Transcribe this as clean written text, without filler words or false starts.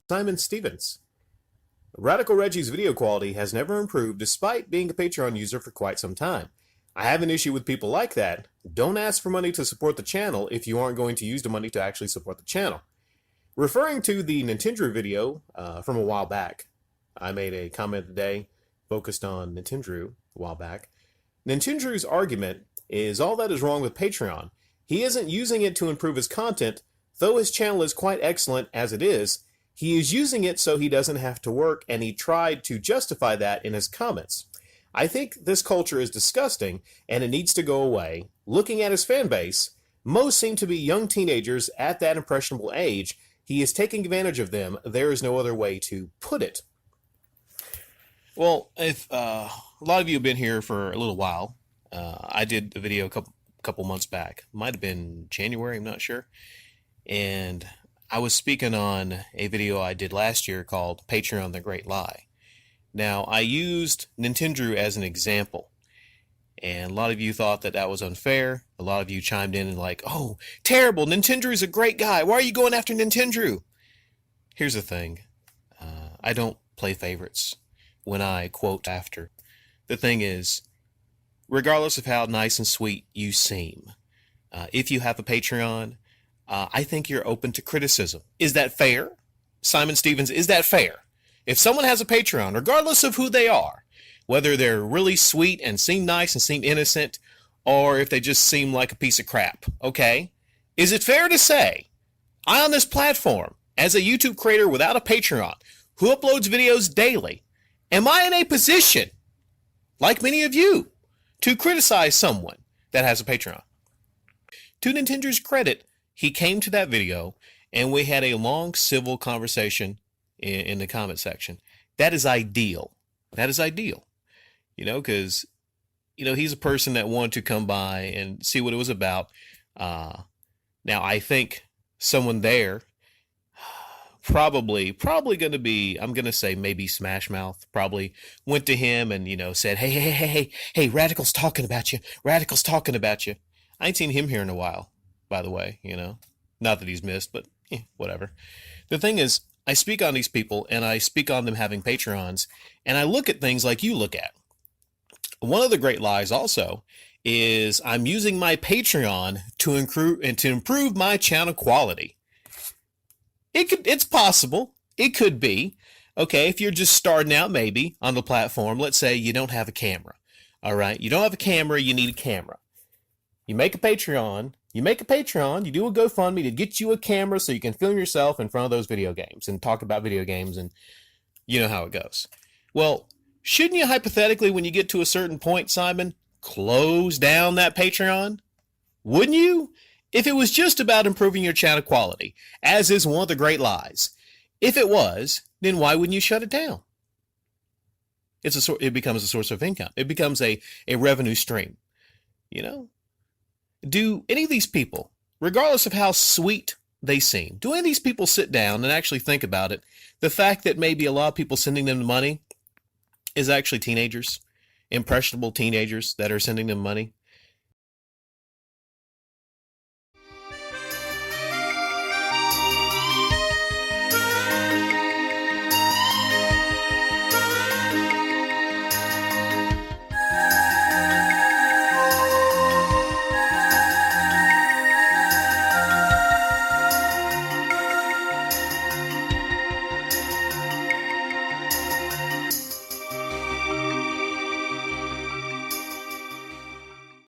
Simon Stevens. Radical Reggie's video quality has never improved despite being a Patreon user for quite some time. I have an issue with people like that. Don't ask for money to support the channel if you aren't going to use the money to actually support the channel. Referring to the Nintendo video from a while back, I made a comment today focused on Nintendo a while back. Nintendo's argument is all that is wrong with Patreon. He isn't using it to improve his content, though his channel is quite excellent as it is. He is using it so he doesn't have to work, and he tried to justify that in his comments. I think this culture is disgusting, and it needs to go away. Looking at his fan base, most seem to be young teenagers at that impressionable age. He is taking advantage of them. There is no other way to put it. Well, if a lot of you have been here for a little while, I did a video a couple months back. Might have been January, I'm not sure. And I was speaking on a video I did last year called Patreon the Great Lie. Now, I used Nintendo as an example. And a lot of you thought that that was unfair. A lot of you chimed in and like, oh, terrible, Nintendo's a great guy. Why are you going after Nintendo? Here's the thing. I don't play favorites when I quote after. The thing is, regardless of how nice and sweet you seem, if you have a Patreon, I think you're open to criticism. Is that fair? Simon Stevens, is that fair? If someone has a Patreon, regardless of who they are, whether they're really sweet and seem nice and seem innocent, or if they just seem like a piece of crap, okay? Is it fair to say, I on this platform, as a YouTube creator without a Patreon, who uploads videos daily, am I in a position, like many of you, to criticize someone that has a Patreon? To Nintendo's credit, he came to that video and we had a long civil conversation in the comment section. That is ideal. That is ideal. You know, because, you know, he's a person that wanted to come by and see what it was about. Now, I think someone there probably going to be, I'm going to say maybe Smash Mouth, probably went to him and, you know, said, hey, Radical's talking about you. Radical's talking about you. I ain't seen him here in a while, by the way, you know. Not that he's missed, but whatever. The thing is, I speak on these people and I speak on them having Patreons, and I look at things like you look at. One of the great lies also is I'm using my Patreon to improve my channel quality. It's possible. It could be. Okay, if you're just starting out maybe on the platform, let's say you don't have a camera. All right, you don't have a camera, you need a camera. You make a Patreon, you do a GoFundMe to get you a camera so you can film yourself in front of those video games and talk about video games, and you know how it goes. Well, shouldn't you hypothetically, when you get to a certain point, Simon, close down that Patreon? Wouldn't you? If it was just about improving your channel quality, as is one of the great lies. If it was, then why wouldn't you shut it down? It becomes a source of income. It becomes a revenue stream. You know? Do any of these people, regardless of how sweet they seem, do any of these people sit down and actually think about it? The fact that maybe a lot of people sending them money is actually teenagers, impressionable teenagers that are sending them money.